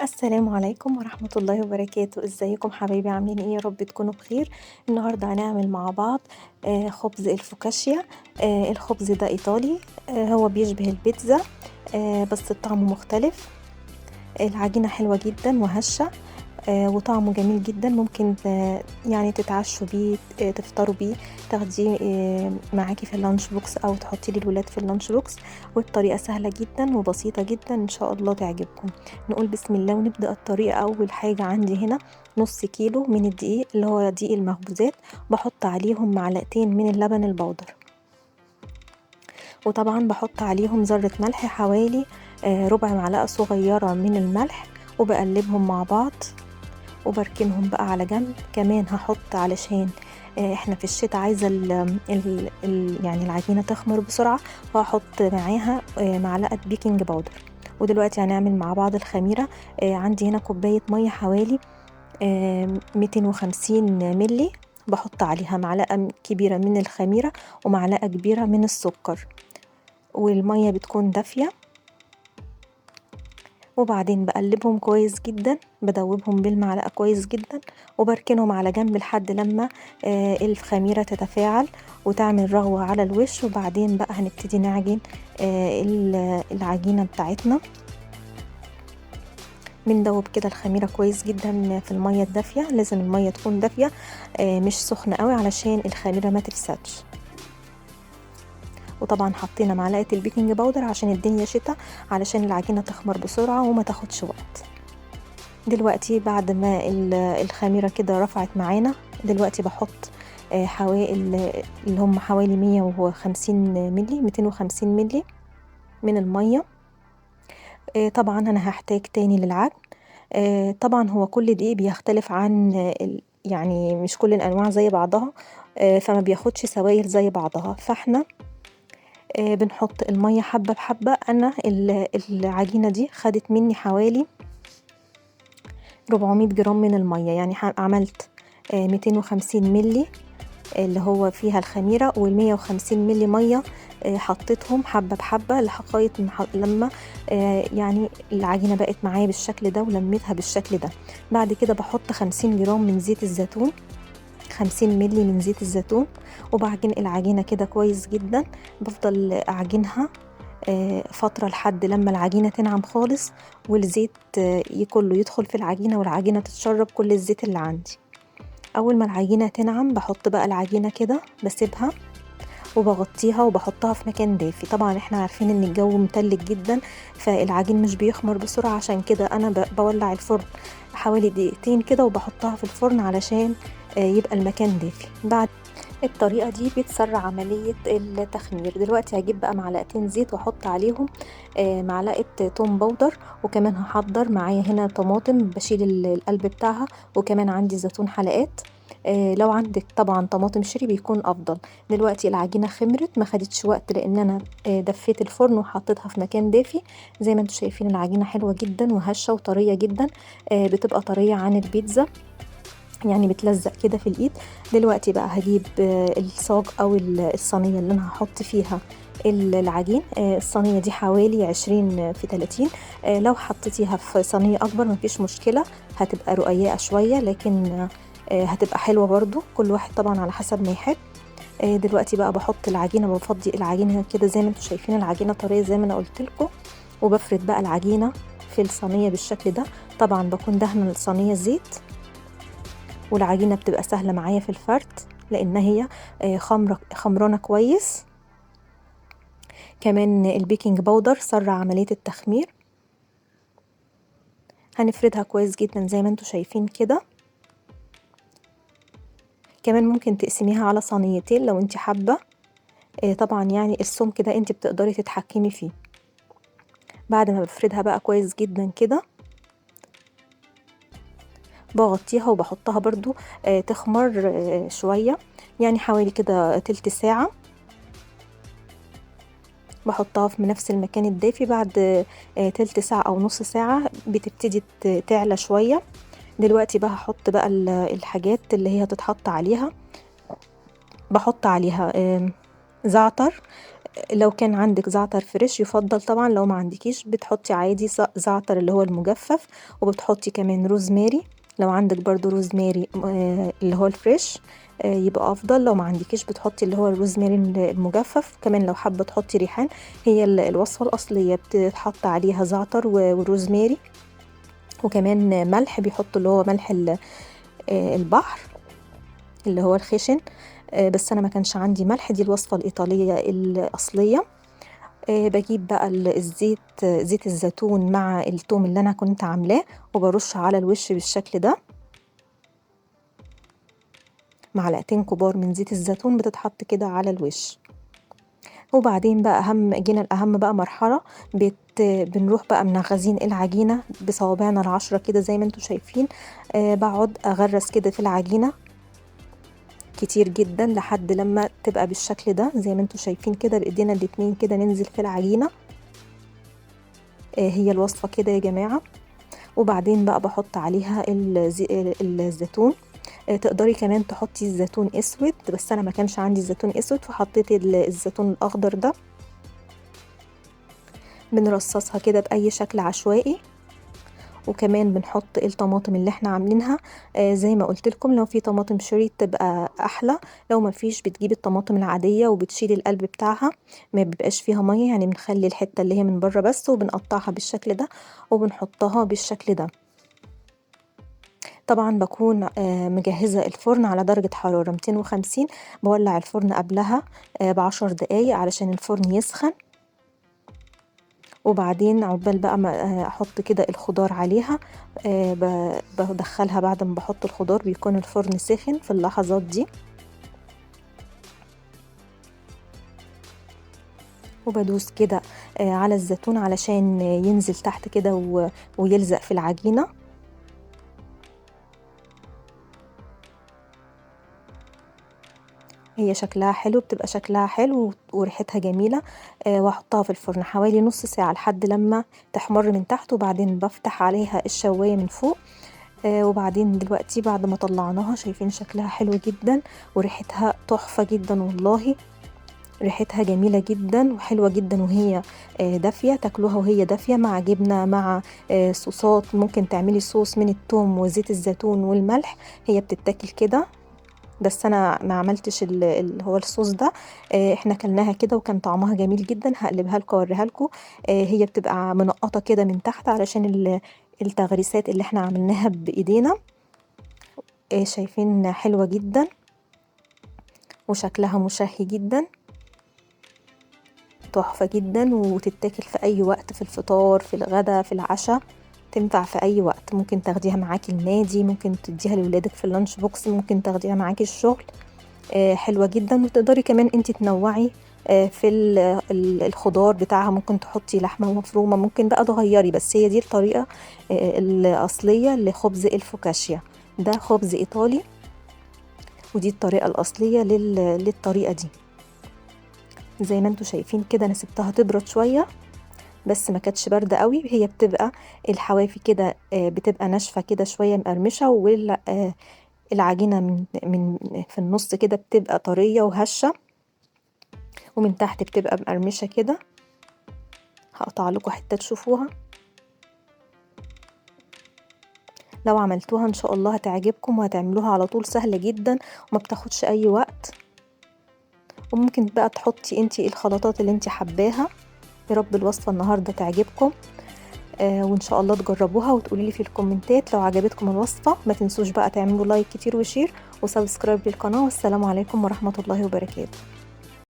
السلام عليكم ورحمة الله وبركاته، ازيكم حبايبي عاملين ايه؟ يا رب تكونوا بخير. النهارده هنعمل مع بعض خبز الفوكاشيا. الخبز ده ايطالي، هو بيشبه البيتزا، بس طعمه مختلف. العجينة حلوة جدا وهشة، وطعمه جميل جدا. ممكن يعني تتعشوا بيه، تفطروا بيه، تاخديه معاكي في اللانش بوكس او تحطيه للولاد في اللانش بوكس. والطريقة سهلة جدا وبسيطة جدا، ان شاء الله تعجبكم. نقول بسم الله ونبدأ الطريقة. اول حاجة عندي هنا نص كيلو من الدقيق اللي هو دقيق المخبوزات، بحط عليهم معلقتين من اللبن البودر، وطبعا بحط عليهم ذرة ملح حوالي ربع معلقة صغيرة من الملح، وبقلبهم مع بعض وبركنهم بقى على جنب. كمان هحط علشان احنا في الشتاء عايزة يعني العجينة تخمر بسرعة، وهحط معاها معلقة بيكنج باودر. ودلوقتي هنعمل مع بعض الخميرة. عندي هنا كوباية مية حوالي 250 ملي، بحط عليها معلقة كبيرة من الخميرة ومعلقة كبيرة من السكر، والمية بتكون دافية. وبعدين بقلبهم كويس جدا، بدوبهم بالمعلقة كويس جدا، وبركنهم على جنب لحد لما الخميرة تتفاعل وتعمل رغوة على الوش. وبعدين بقى هنبتدي نعجن العجينة بتاعتنا. بندوب كده الخميرة كويس جدا في المية الدافية، لازم المية تكون دافية مش سخنة قوي علشان الخميرة ما تفسدش. وطبعا حطينا معلقة البيكنج باودر عشان الدنيا شتا، علشان العجينة تخمر بسرعة وما تاخدش وقت. دلوقتي بعد ما الخميرة كده رفعت معانا، دلوقتي بحط حوالي اللي هم حوالي 150 ملي 250 ملي من المية. طبعا انا هحتاج تاني للعجن. طبعا هو كل دقيق بيختلف عن يعني مش كل الانواع زي بعضها، فما بياخدش سوائل زي بعضها. فاحنا بنحط المية حبة بحبة. انا العجينة دي خدت مني حوالي 400 جرام من المية، يعني عملت 250 ملي اللي هو فيها الخميرة، وال150 ملي مية حطيتهم حبة بحبة لغاية لما يعني العجينة بقت معايا بالشكل ده ولميتها بالشكل ده. بعد كده بحط 50 جرام من زيت الزيتون، 50 ملي من زيت الزيتون، وبعجن العجينة كده كويس جدا. بفضل أعجنها فترة لحد لما العجينة تنعم خالص، والزيت كله يدخل في العجينة، والعجينة تتشرب كل الزيت اللي عندي. أول ما العجينة تنعم بحط بقى العجينة كده، بسيبها وبغطيها وبحطها في مكان دافي. طبعا احنا عارفين ان الجو متلج جدا، فالعجين مش بيخمر بسرعة، عشان كده انا بولع الفرن حوالي دقيقتين كده وبحطها في الفرن علشان يبقى المكان دافي. بعد الطريقة دي بتسرع عملية التخمير. دلوقتي هجيب بقى معلقتين زيت واحط عليهم معلقة توم باودر، وكمان هحضر معايا هنا طماطم بشيل القلب بتاعها، وكمان عندي زيتون حلقات. لو عندك طبعا طماطم شيري بيكون افضل. دلوقتي العجينة خمرت، ما خدتش وقت لان انا دفيت الفرن وحطيتها في مكان دافي. زي ما انتم شايفين العجينة حلوة جدا وهشة وطرية جدا، بتبقى طرية عن البيتزا، يعني بتلزق كده في الايد. دلوقتي بقى هجيب الصاج او الصينية اللي انا هحط فيها العجين. الصينية دي حوالي 20 في 30. لو حطيتيها في صينية اكبر مفيش مشكلة، هتبقى رقيقة شوية، لكن هتبقى حلوة برضو، كل واحد طبعا على حسب ما يحب. دلوقتي بقى بحط العجينة، بفضي العجينة كده زي ما انتم شايفين العجينة طرية زي ما انا قلت لكم، وبفرد بقى العجينة في الصينية بالشكل ده. طبعا بكون دهنة الصينية زيت، والعجينة بتبقى سهلة معايا في الفرد لان هي خمرانة كويس. كمان البيكنج باودر سرع عملية التخمير. هنفردها كويس جدا زي ما انتم شايفين كده. كمان ممكن تقسميها على صينيتين لو انت حابة، طبعا يعني السمك ده انت بتقدري تتحكمي فيه. بعد ما بفردها بقى كويس جدا كده، بغطيها وبحطها برضو تخمر شوية، يعني حوالي كده تلت ساعة. بحطها في نفس المكان الدافي. بعد تلت ساعة او نص ساعة بتبتدي تعلى شوية. دلوقتي بقى هحط بقى الحاجات اللي هي تتحط عليها. بحط عليها زعتر، لو كان عندك زعتر فريش يفضل طبعا، لو ما عندكيش بتحطي عادي زعتر اللي هو المجفف، وبتحطي كمان روزماري. لو عندك برضو روزماري اللي هو الفريش يبقى افضل. لو ما عندكيش بتحطي اللي هو الروزماري المجفف. كمان لو حابه تحطي ريحان، هي الوصفه الاصليه بتتحط عليها زعتر وروزماري، وكمان ملح، بيحطوا اللي هو ملح البحر اللي هو الخشن. بس انا ما كانش عندي ملح، دي الوصفه الايطاليه الاصليه. بجيب بقى زيت الزيتون مع الثوم اللي انا كنت عاملاه، وبرش على الوش بالشكل ده. معلقتين كبار من زيت الزيتون بتتحط كده على الوش. وبعدين بقى جينا الأهم بقى مرحلة، بنروح بقى منغزين العجينة بصوابعنا ال10 كده زي ما انتوا شايفين. بقعد أغرس كده في العجينة كتير جدا لحد لما تبقى بالشكل ده زي ما انتوا شايفين كده، بإيدينا الاتنين كده ننزل في العجينة. هي الوصفة كده يا جماعة. وبعدين بقى بحط عليها الزيتون. تقدري كمان تحطي الزيتون اسود، بس انا ما كانش عندي زيتون اسود فحطيت الزيتون الاخضر ده. بنرصصها كده باي شكل عشوائي. وكمان بنحط الطماطم اللي احنا عاملينها. زي ما قلت لكم، لو في طماطم شيري تبقى احلى، لو ما فيش بتجيبي الطماطم العاديه وبتشيلي القلب بتاعها، ما بيبقاش فيها ميه، يعني بنخلي الحته اللي هي من بره بس، وبنقطعها بالشكل ده وبنحطها بالشكل ده. طبعا بكون مجهزة الفرن على درجة حرارة 250. بولع الفرن قبلها ب10 دقايق علشان الفرن يسخن. وبعدين عقبال بقى ما احط كده الخضار عليها، بدخلها بعد ما بحط الخضار بيكون الفرن سخن في اللحظات دي. وبدوس كده على الزيتون علشان ينزل تحت كده ويلزق في العجينة. هي شكلها حلو، بتبقى شكلها حلو وريحتها جميلة. واحطها في الفرن حوالي نص ساعة لحد لما تحمر من تحت، وبعدين بفتح عليها الشواية من فوق. وبعدين دلوقتي بعد ما طلعناها شايفين شكلها حلو جدا، وريحتها تحفة جدا والله. ريحتها جميلة جدا وحلوة جدا، وهي دافية، تاكلوها وهي دافية مع جبنة، مع صوصات. ممكن تعملي صوص من الثوم وزيت الزيتون والملح، هي بتتاكل كده. بس انا ما عملتش اللي هو الصوص ده. احنا كلناها كده وكان طعمها جميل جدا. هقلبها لكم اوريها لكم. هي بتبقى منقطة كده من تحت علشان التغريسات اللي احنا عملناها بايدينا. شايفين حلوة جدا وشكلها مشهي جدا، تحفة جدا، وتتاكل في اي وقت، في الفطار، في الغدا، في العشاء. تنفع في اي وقت. ممكن تاخديها معاكي النادي، ممكن تديها لولادك في اللانش بوكس، ممكن تاخديها معاكي الشغل. حلوة جدا. وتقدري كمان انت تنوعي في الخضار بتاعها. ممكن تحطي لحمة مفرومة، ممكن بقى تغيري، بس هي دي الطريقة الأصلية لخبز الفوكاشيا. ده خبز إيطالي، ودي الطريقة الأصلية للطريقة دي. زي ما انتوا شايفين كده انا سبتها تبرد شوية، بس ما كانتش باردة قوي. هي بتبقى الحوافي كده بتبقى ناشفة كده شوية مقرمشة، والعجينة من في النص كده بتبقى طرية وهشة، ومن تحت بتبقى مقرمشة كده. هقطع لكم حتة تشوفوها. لو عملتوها ان شاء الله هتعجبكم، وهتعملوها على طول، سهلة جدا وما بتاخدش اي وقت. وممكن بقى تحطي انتي الخلطات اللي انتي حباها. يا رب الوصفة النهاردة تعجبكم. وان شاء الله تجربوها وتقولي لي في الكومنتات لو عجبتكم الوصفة. ما تنسوش بقى تعملوا لايك كتير وشير وسبسكرايب للقناة. والسلام عليكم ورحمة الله وبركاته.